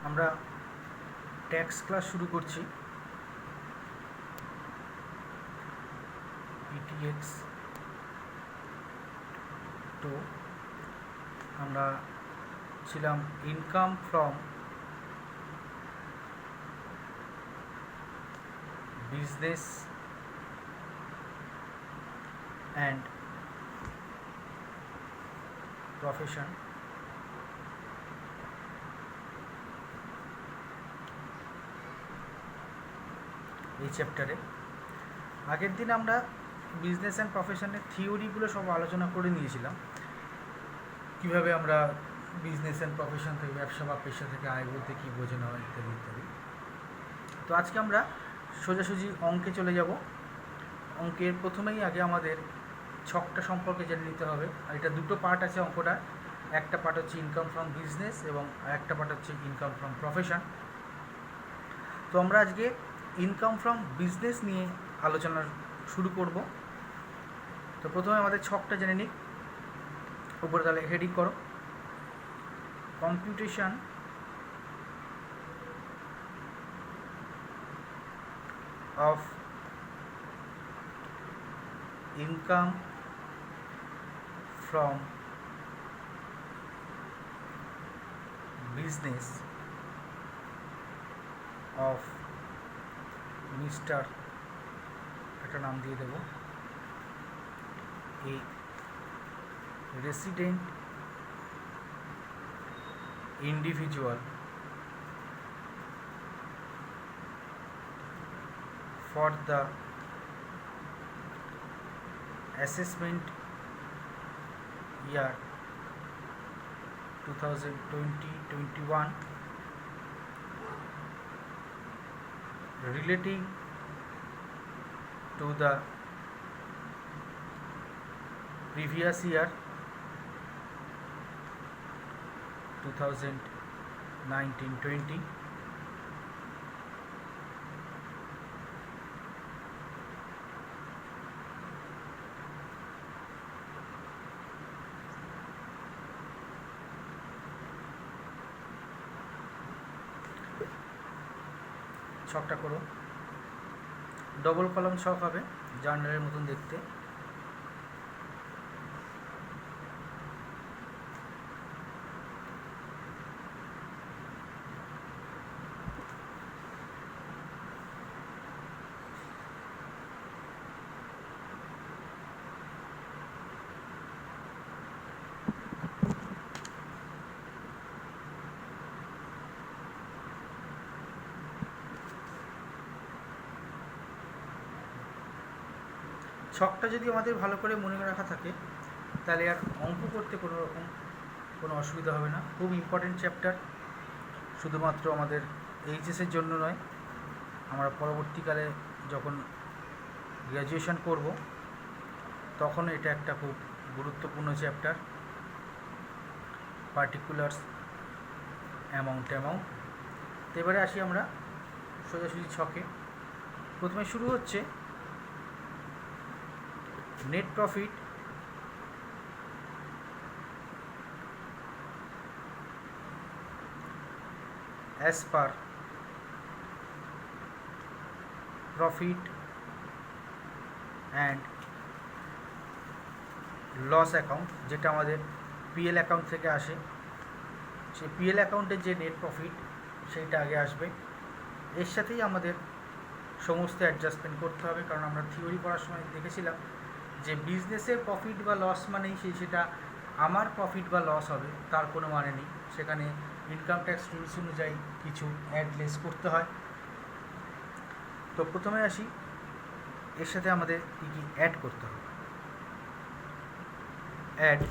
আমরা tax class শুরু করছি। পিটিএক্স তো আমরা ছিলাম income from business and profession. এই চ্যাপ্টারে আগের দিন আমরা বিজনেস অ্যান্ড প্রফেশনের থিওরিগুলো সব আলোচনা করে নিয়েছিলাম, কীভাবে আমরা বিজনেস অ্যান্ড প্রফেশন থেকে, ব্যবসা বা পেশা থেকে আয় বলতে কী বোঝানো হয় ইত্যাদি ইত্যাদি। তো আজকে আমরা সোজাসুজি অঙ্কে চলে যাব। অঙ্কের প্রথমেই আগে আমাদের ছকটা সম্পর্কে জেনে নিতে হবে। আর এটা দুটো পার্ট আছে অঙ্কটা, একটা পার্ট হচ্ছে ইনকাম ফ্রম বিজনেস এবং একটা পার্ট হচ্ছে ইনকাম ফ্রম প্রফেশন। তো আমরা আজকে ইনকাম ফ্রম বিজনেস নিয়ে আলোচনা শুরু করব। তো প্রথমে আমাদের ছকটা জেনে নিই। উপরে তাহলে হেডিং করো, computation of income from business of mister, একটা নাম দিয়ে দেব, এ resident individual for the assessment year 2020-21 relating to the previous year 2019-20। ছকটা করো, ডবল কলাম ছক হবে, জার্নালের মতন দেখতে। ছকটা যদি আমাদের ভালো করে মনে রাখা থাকে তাহলে আর অঙ্ক করতে কোনো অসুবিধা হবে না। খুব ইম্পর্টেন্ট চ্যাপ্টার, শুধুমাত্র আমাদের এইচএসের জন্য নয়, আমরা পরবর্তীকালে যখন গ্র্যাজুয়েশন করব তখন এটা একটা খুব গুরুত্বপূর্ণ চ্যাপ্টার, পার্টিকুলার্স অ্যামাউন্ট। তো এবারে আসি আমরা সোজাসুজি ছকে। প্রথমে শুরু হচ্ছে net profit as per profit and loss account, যেটা আমাদের পিএল অ্যাকাউন্ট থেকে আসে। সেই পিএল অ্যাকাউন্টের যে নেট প্রফিট সেইটা আগে আসবে। এর সাথেই আমাদের সমস্ত অ্যাডজাস্টমেন্ট করতে হবে, কারণ আমরা থিওরি পড়ার সময় দেখেছিলাম যে বিজনেসের প্রফিট বা লস মানেই সেটা আমার প্রফিট বা লস হবে, তার কোনো মানে নেই। সেখানে ইনকাম ট্যাক্স রুলস অনুযায়ী কিছু অ্যাড লেস করতে হয়। তো প্রথমে আসি, এর সাথে আমাদের কী কী অ্যাড করতে হবে। Add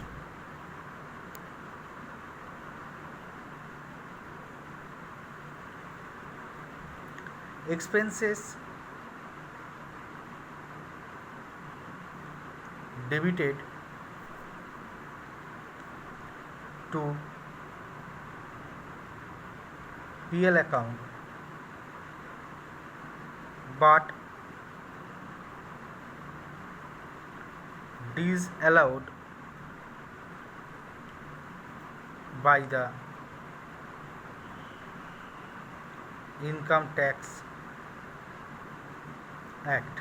expenses debited to PL account but disallowed by the income tax act.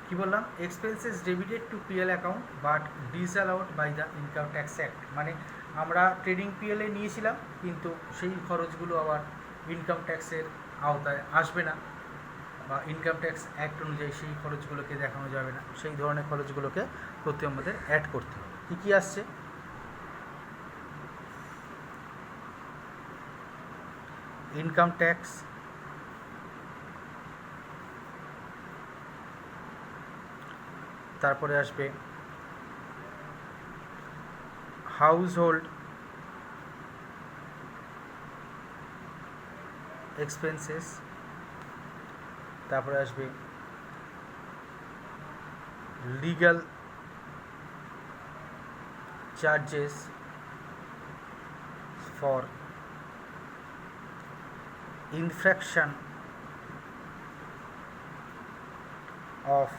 কি বললাম? Expenses debited to PL account but disallowed by the income tax act. মানে আমরা ট্রেডিং পিএলে নিয়েছিলাম, কিন্তু সেই খরচগুলো আবার ইনকাম ট্যাক্সের আওতায় আসবে না, বা ইনকাম ট্যাক্স অ্যাক্ট অনুযায়ী সেই খরচগুলোকে দেখানো যাবে না। সেই ধরনের খরচগুলোকে প্রথমে আমাদের অ্যাড করতে হবে। কী কী আসছে? ইনকাম ট্যাক্স, তারপরে আসবে হাউসহোল্ড এক্সপেন্সেস, তারপরে আসবে legal charges for infraction of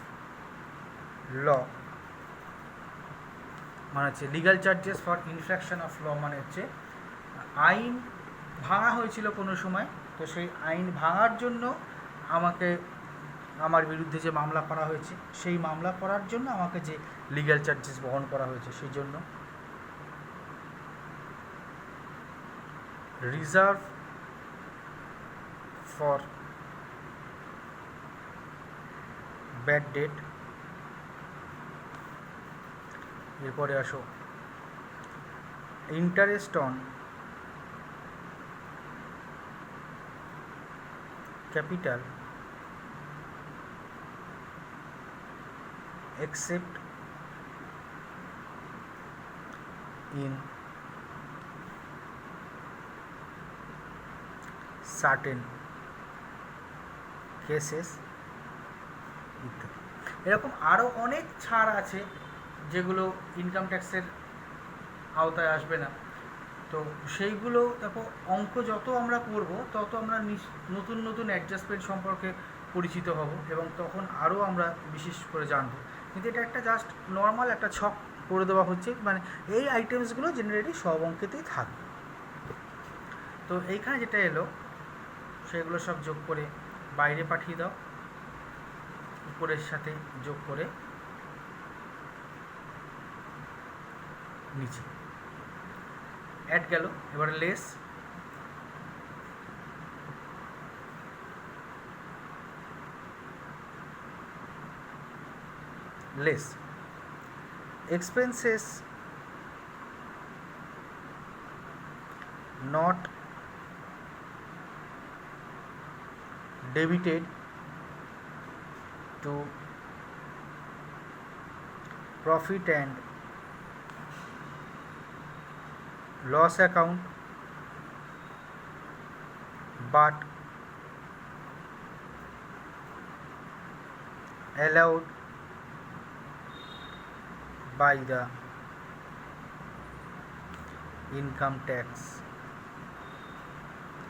law, মানে হচ্ছে legal charges for infraction of law, মানে হচ্ছে আইন ভাঙা হয়েছিল কোনো সময়, তো সেই আইন ভাঙার জন্য আমাকে, আমার বিরুদ্ধে যে মামলা করা হয়েছে সেই মামলা করার জন্য আমাকে যে লিগ্যাল চার্জেস বহন করা হয়েছে সেই জন্য। রিজার্ভ ফর ব্যাড ডেট, এরপরে আসো interest on capital except in certain cases ইত্যাদি। এরকম আরও অনেক ছাড় আছে যেগুলো ইনকাম ট্যাক্সের আওতায় আসবে না। তো সেইগুলো দেখো, অঙ্ক যত আমরা করব তত আমরা নতুন নতুন অ্যাডজাস্টমেন্ট সম্পর্কে পরিচিত হব, এবং তখন আরও আমরা বিশেষ করে জানব। কিন্তু এটা একটা জাস্ট নর্মাল একটা ছক করে দেওয়া হচ্ছে, মানে এই আইটেমসগুলো জেনারেলি সব অঙ্কেতেই থাকবে। তো এইখানে যেটা এলো সেগুলো সব যোগ করে বাইরে পাঠিয়ে দাও, উপরের সাথে যোগ করে নিচে অ্যাড গেল। এবারে less, less expenses not debited to profit and loss account but allowed by the income tax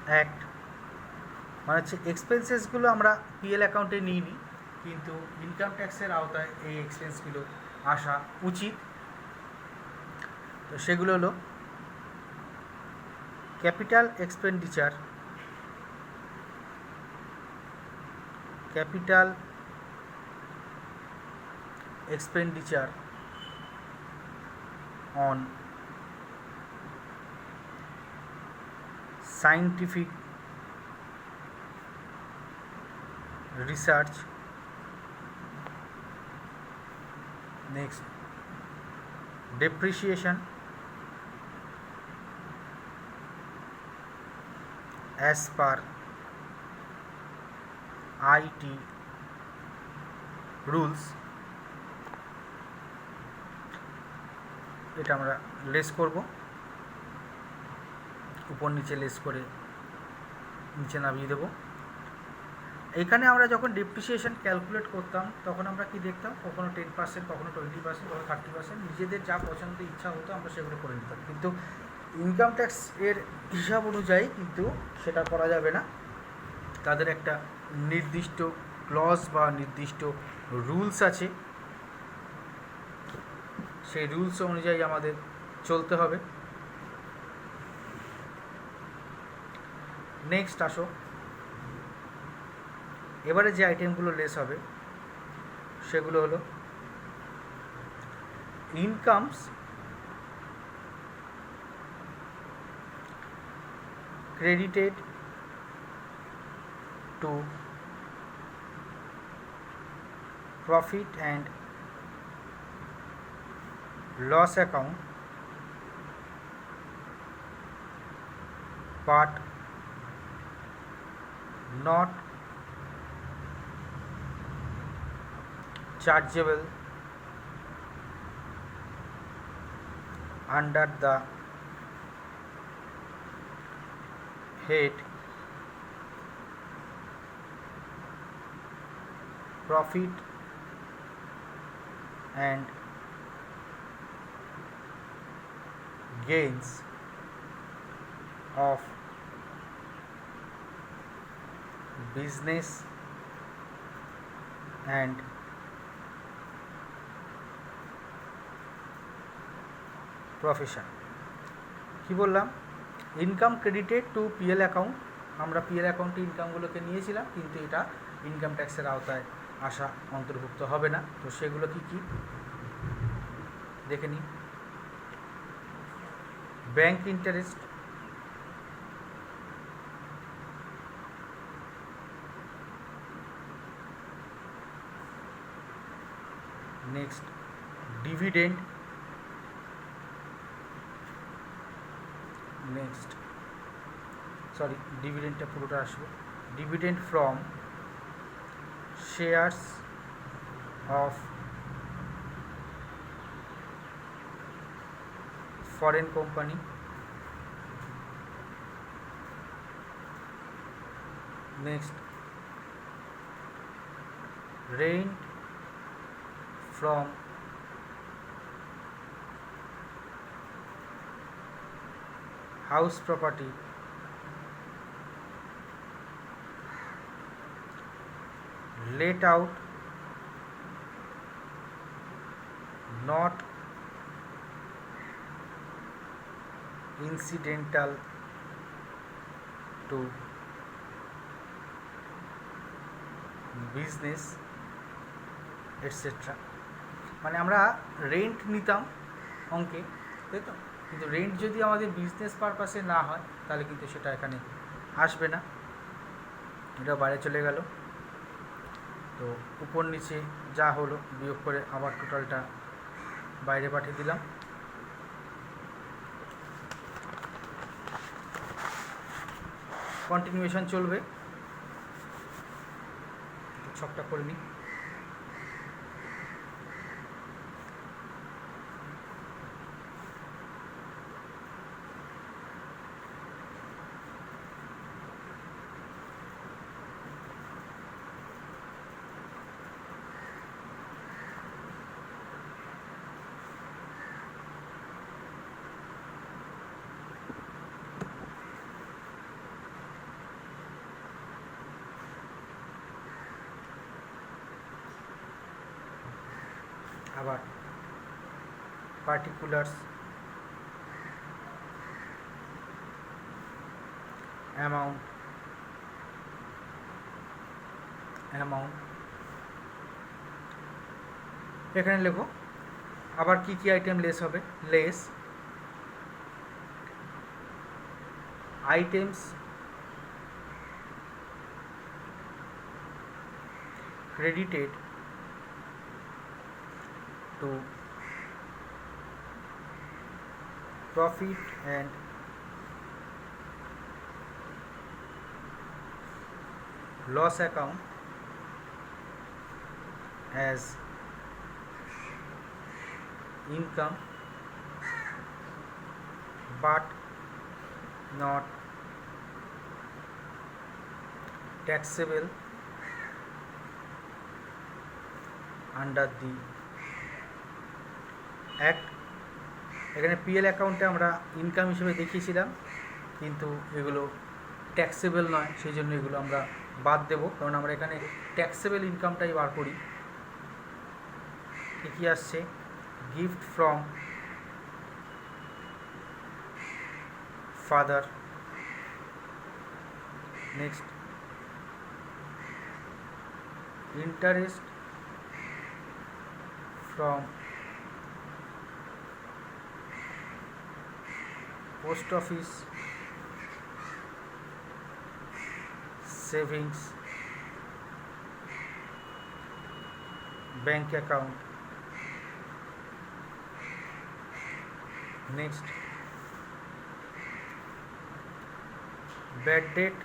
act. মানে হচ্ছে এক্সপেন্সেসগুলো আমরা পিএল অ্যাকাউন্টে নিইনি, কিন্তু ইনকাম ট্যাক্সের আওতায় এই এক্সপেন্সগুলো আসা উচিত। তো সেগুলো হলো capital expenditure, capital expenditure on scientific research, next depreciation as per IT rules, এটা আমরা লেস করব, উপর নিচে লেস করে নিচে নামিয়ে দেব। এইখানে আমরা যখন ডেপ্রিসিয়েশন ক্যালকুলেট করতাম তখন আমরা কি দেখতাম, কখনো 10%, কখনো 20%, কখনো 30%, নিজেদের যা পছন্দ ইচ্ছা হতো আমরা সেগুলো করে নিতাম। কিন্তু ইনকাম ট্যাক্স এর হিসাব অনুযায়ী কিন্তু সেটা করা যাবে না। তাদের একটা নির্দিষ্ট ক্লজ বা নির্দিষ্ট রুলস আছে, সেই রুলস অনুযায়ী আমাদের চলতে হবে। নেক্সট আসো, এবারে যে আইটেমগুলো লেস হবে সেগুলো হলো incomes credited to profit and loss account but not chargeable under the head profit and gains of business and profession. কি বললাম? Income credited to PL account, আমরা পিএল অ্যাকাউন্টে ইনকামগুলোকে নিয়েছিলাম, কিন্তু এটা ইনকাম ট্যাক্সের আওতায় আসা অন্তর্ভুক্ত হবে না। তো সেগুলো কি কি দেখে নিই। Bank interest, next dividend, next ডিভিডেন্ডটা পুরোটা আসবে, dividend from shares of foreign company, next rent from house property let out not incidental to business etc. মানে আমরা রেন্ট নিতাম অঙ্কে, তাই তো, কিন্তু রেন্ট যদি আমাদের বিজনেস পারপাসে না হয় তাহলে কিন্তু সেটা এখানে আসবে না, এটা বাইরে চলে গেল। তো উপর নিচে যা হলো বিয়োগ করে আবার টোটালটা বাইরে পাঠিয়ে দিলাম। কন্টিনিউয়েশন চলবে, ছকটা করে নিই। আবার পার্টিকুলার্স, অ্যামাউন্ট এখানে লেখো। আবার কি কি আইটেম লেস হবে? Less items credited to profit and loss account as income but not taxable under the act। এখানে পিএল অ্যাকাউন্টে আমরা ইনকাম হিসেবে দেখিয়েছিলাম, কিন্তু এগুলো ট্যাক্সেবল নয়, সেই জন্য এগুলো আমরা বাদ দেব, কারণ আমরা এখানে ট্যাক্সেবল ইনকামটাই বার করি। কী আসছে? Gift from father, next interest from post office savings bank account. Next bad debt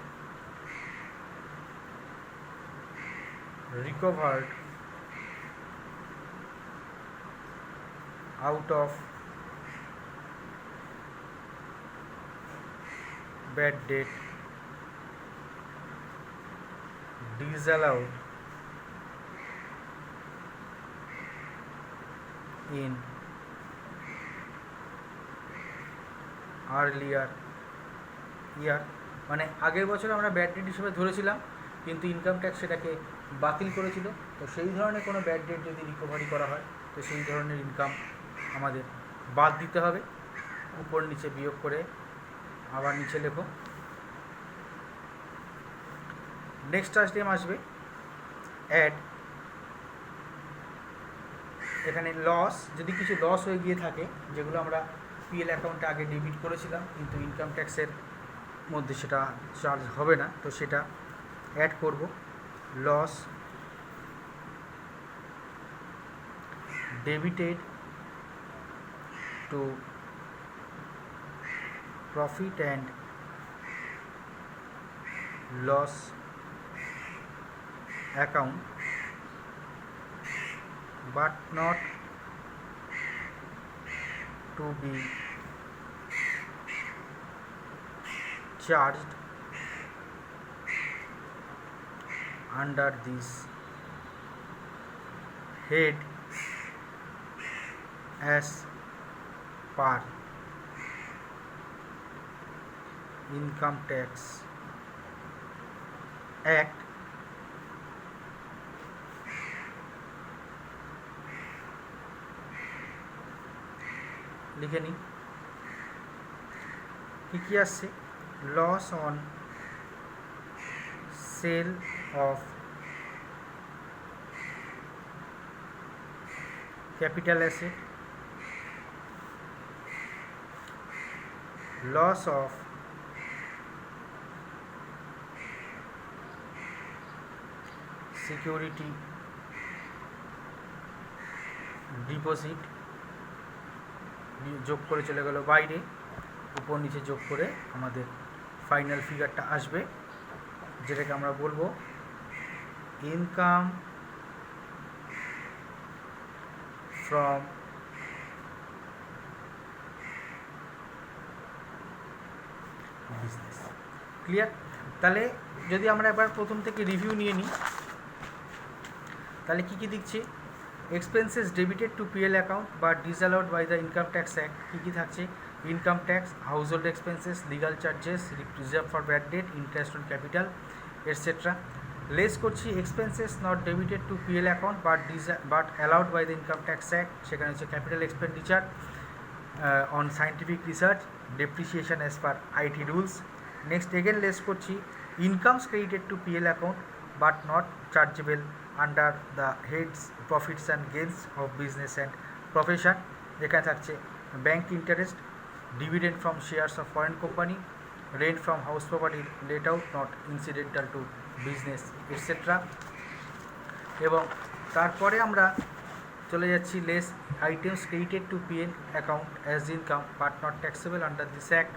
recovered out of bad debt disallowed in earlier year। মানে আগের বছর আমরা ব্যাড ডেট হিসেবে ধরেছিলাম, কিন্তু ইনকাম ট্যাক্স সেটাকে বাতিল করেছিল। তো সেই ধরনের কোনো ব্যাড ডেট যদি রিকভারি করা হয়, তো সেই ধরনের ইনকাম আমাদের বাদ দিতে হবে। উপর নিচে বিয়োগ করে আবার নিচে লেখো। নেক্সট আইটেম আসবে অ্যাড। এখানে লস, যদি কিছু লস হয়ে গিয়ে থাকে যেগুলো আমরা পিএল অ্যাকাউন্টে আগে ডেবিট করেছিলাম কিন্তু ইনকাম ট্যাক্সের মধ্যে সেটা চার্জ হবে না, তো সেটা অ্যাড করব। Loss debited to profit and loss account but not to be charged under this head as per Income Tax Act লিখে নিই কী আসছে। Loss on sale of capital asset, loss of security deposit, যোগ করে চলে গেল বাইরে, উপর নিচে যোগ করে আমাদের ফাইনাল ফিগারটা আসবে, যেটাকে আমরা বলবো ইনকাম ফ্রম বিজনেস। ক্লিয়ার? তাহলে যদি আমরা এবার প্রথম থেকে রিভিউ নিয়ে নিই, তাহলে কী কী দিচ্ছি। Expenses debited to PL account বা disallowed by the income tax act, কী কী থাকছে। Income tax, household expenses, legal charges, reserve for bad debt, interest on capital etcetera. Less করছি expenses not debited to PL account but allowed by the income tax act, সেখানে হচ্ছে capital expenditure on scientific research, depreciation as per IT rules. Next again less করছি incomes credited to PL account but not chargeable under the heads profits and gains of business and profession। এখানে থাকছে bank interest, dividend from shares of foreign company, rent from house property let out not incidental to business etcetera. এবং তারপরে আমরা চলে যাচ্ছি less items credited to PL account as income but not taxable under this act,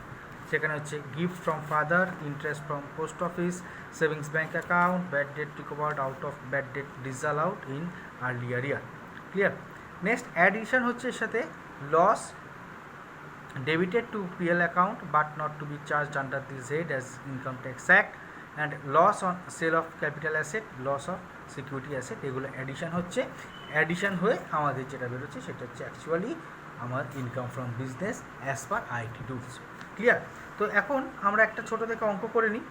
সেখানে হচ্ছে gift from father, interest from post office, savings bank account, bad debt recovered out of bad debt disallowed in earlier year. Clear? Next addition হচ্ছে এর সাথে loss debited to PL account but not to be charged under this head as income tax act, and loss on sale of capital asset, loss of security asset, এগুলো addition হচ্ছে। Addition হয়ে আমাদের যেটা বেরোচ্ছে সেটা হচ্ছে অ্যাকচুয়ালি আমার income from business as per IT rules. Clear? তো এখন আমরা একটা ছোটো থেকে অঙ্ক করে নিই,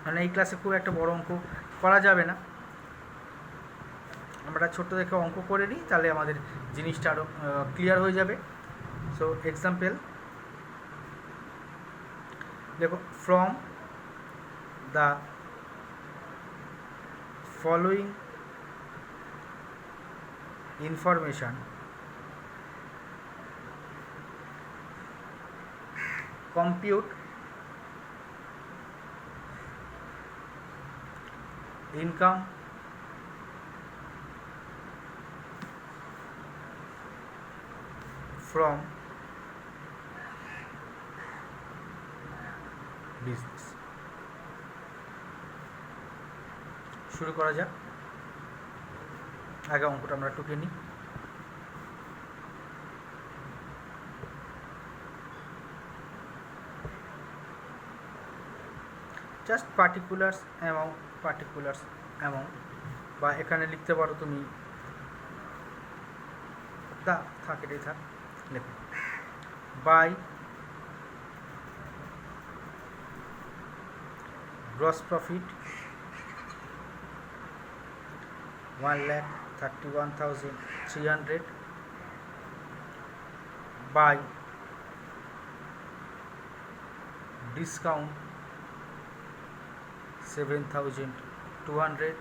মানে এই ক্লাসে খুব একটা বড় অঙ্ক করা যাবে না, আমরা ছোট্ট থেকে অঙ্ক করে নিই, তাহলে আমাদের জিনিসটা আরও ক্লিয়ার হয়ে যাবে। সো এক্সাম্পল দেখো, from the following information compute income from business। শুরু করা যাক। আগে অঙ্কটা আমরা টুকে নিই। জাস্ট পার্টিকুলার্স অ্যামাউন্ট বা এখানে লিখতে পারো তুমি থাক, এটাই থাক, লেখো by gross profit 1,31,300 by discount 7,200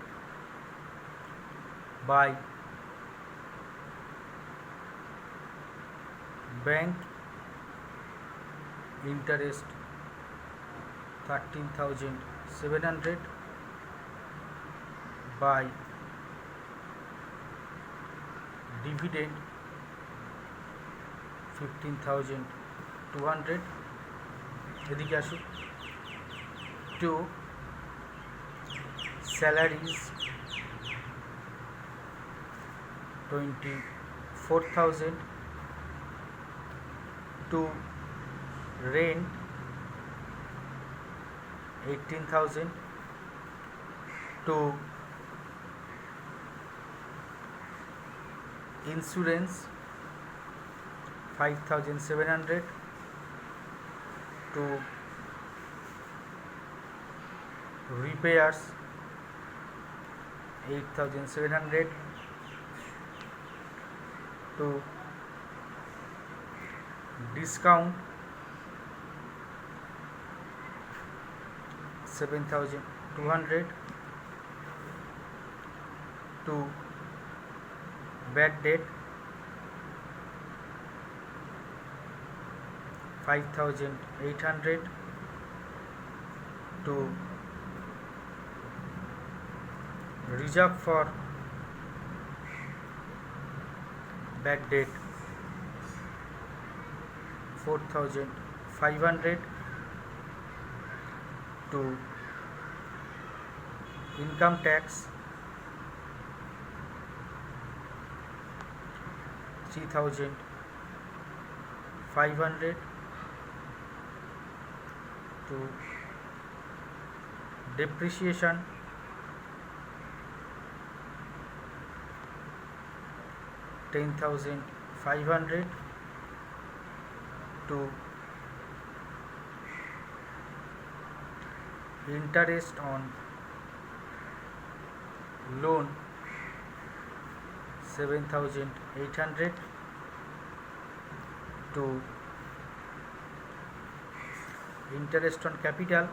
by bank interest 13,700 by dividend 15,200 এদিকে আসো to salaries 24,000 to rent 18,000 to insurance 5,700 to repairs 8,700 to discount 7,200 to bad debt 5,800 to reserve for bad debt 4,500 to income tax 3,500 to depreciation 10,500 to interest on loan 7,800 to interest on capital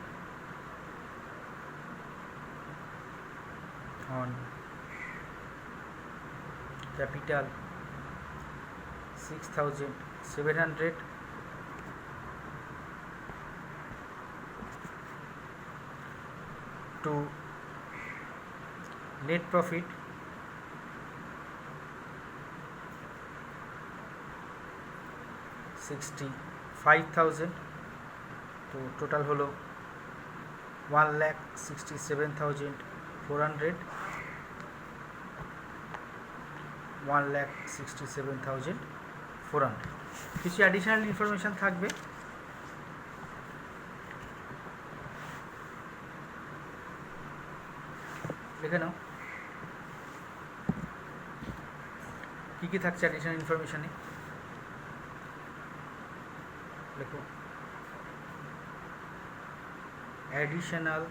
capital 6,700 to net profit 65,000 তো total হলো 1,67,400 1,67,400 কিছু additional information থাকবে লিখে নাও কী কী থাকছে additional ইনফরমেশানে লেখো additional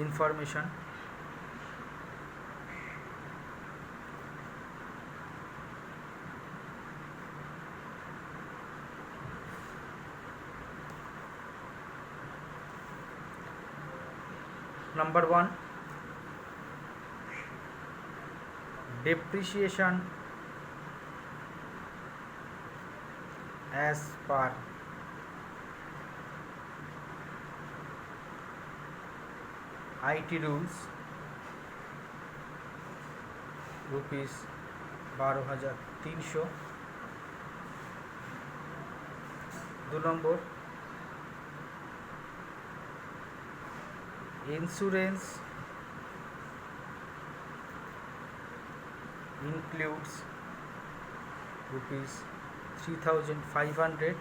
information number 1, depreciation as per IT rules rupees 12,300। 2 number, insurance includes rupees 3,500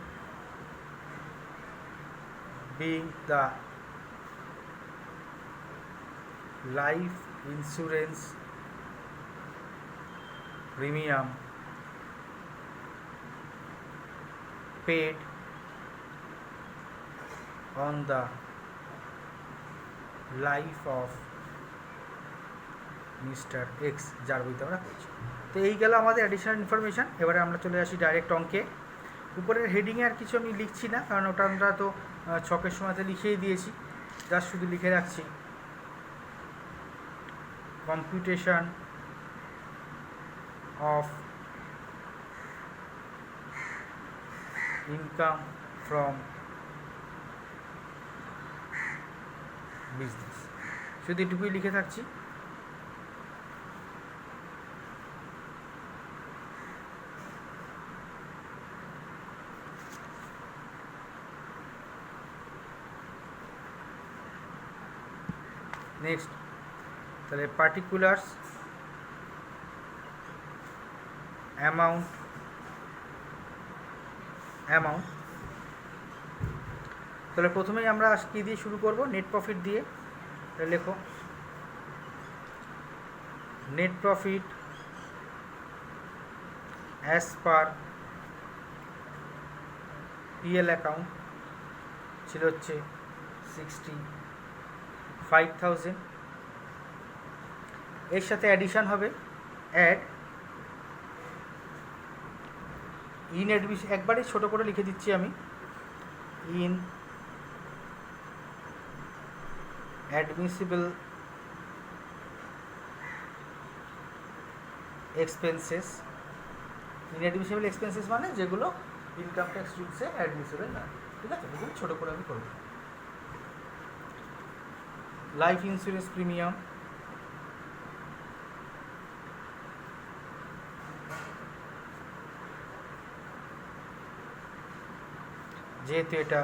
being the life insurance premium paid on the life of mister x, যার বইতে আমরা করছি। তো এই গেল আমাদের অ্যাডিশনাল ইনফরমেশান। এবারে আমরা চলে আসি ডাইরেক্ট অঙ্কে। উপরের হেডিংয়ে আর কিছু আমি লিখছি না, কারণ ওটা আমরা তো ছকের সময়তে লিখেই দিয়েছি। জাস্ট শুধু লিখে রাখছি computation of income from business, শুধু এটুকুই লিখে থাকছি। নেক্সট, তাহলে পার্টিকুলার্স অ্যামাউন্ট তাহলে প্রথমেই আমরা কী দিয়ে শুরু করব? নেট প্রফিট দিয়ে। লেখো net profit as per PL account ছিল হচ্ছে 65,000। এর সাথে অ্যাডিশান হবে অ্যাড ইন অ্যাডমিশন, একবারই ছোটো করে লিখে দিচ্ছি আমি, in admissible expenses. Inadmissible expenses মানে যেগুলো ইনকাম ট্যাক্স রুলসে অ্যাডমিসিবল না, ঠিক আছে? এগুলো ছোটো করে আমি করব। লাইফ ইন্স্যুরেন্স প্রিমিয়াম যেহেতু এটা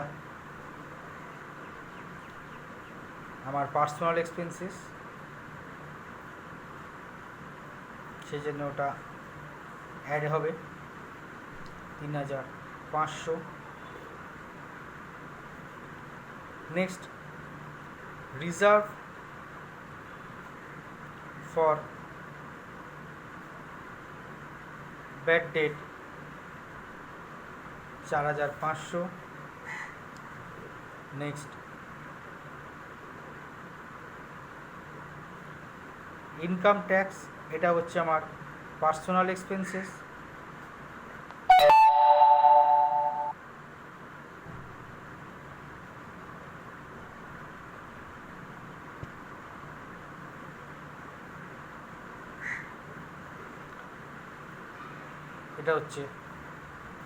আমার পার্সোনাল এক্সপেন্সেস, সেই জন্য ওটা অ্যাড হবে 3,500। Next, reserve for bad date 4,500। Next, income tax, এটা হচ্ছে আমার পার্সোনাল এক্সপেন্সেস, এটা হচ্ছে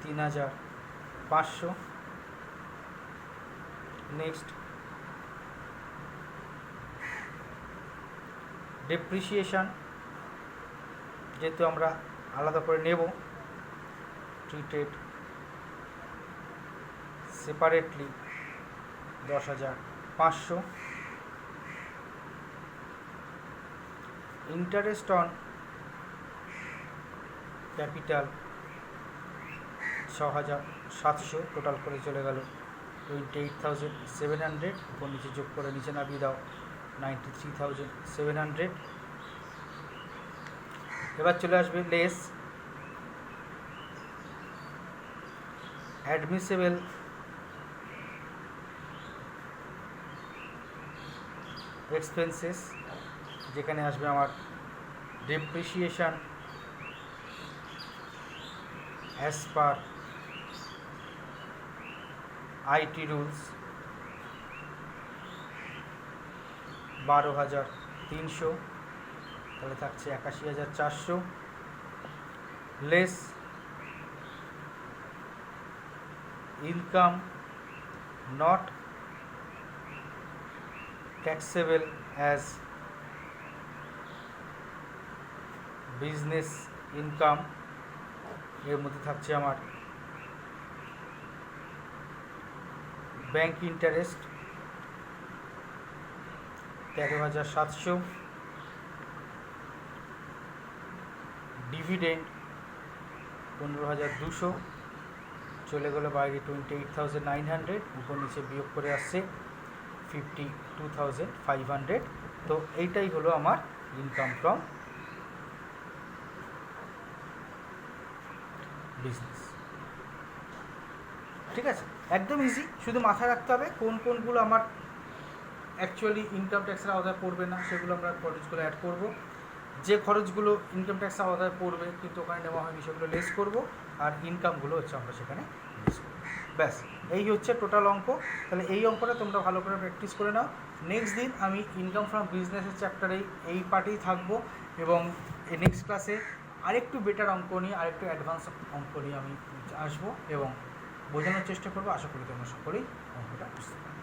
3,500। নেক্সট, ডেপ্রিসিয়েশন, যেহেতু আমরা আলাদা করে নেব, treated separately 10,500। Interest on capital 6,700, total করে চলে গেল 28,700। উপর নিচে যোগ করে নিচে নামিয়ে দাও 93,700। এবার চলে আসবে লেস অ্যাডমিসেবল এক্সপেন্সেস, যেখানে আসবে আমার depreciation as per IT rules 12,300, তাহলে থাকছে 81,400, less income not taxable as business income, এর মধ্যে থাকছে আমার ব্যাংক ইন্টারেস্ট 13,700, ডিভিডেন্ড 15,200, চলে গেলো বাইরে 28,900, উপর নিচে বিয়োগ করে আসছে 52,500। তো এইটাই হলো আমার ইনকাম ফ্রম বিজনেস। ঠিক আছে, একদম ইজি, শুধু মাথায় রাখতে হবে কোন কোনগুলো আমার অ্যাকচুয়ালি ইনকাম ট্যাক্সের আওতায় পড়বে না, সেগুলো আমরা খরচগুলো অ্যাড করব। যে খরচগুলো ইনকাম ট্যাক্সের আওতায় পড়বে কিন্তু ওখানে নেওয়া হয়নি সেগুলো লেস করব, আর ইনকামগুলো হচ্ছে আমরা সেখানে লেস করব। ব্যাস, এই হচ্ছে টোটাল অঙ্ক। তাহলে এই অঙ্কটা তোমরা ভালো করে প্র্যাকটিস করে নাও। নেক্সট দিন আমি ইনকাম ফ্রম বিজনেসের চ্যাপ্টারে এই পার্টেই থাকবো, এবং এই নেক্সট ক্লাসে আরেকটু বেটার অঙ্ক নিয়ে, আরেকটু অ্যাডভান্স অঙ্ক নিয়ে আমি আসবো এবং বোঝানোর চেষ্টা করবো। আশা করি তোমরা সকলেই অঙ্কটা বুঝতে পারবে।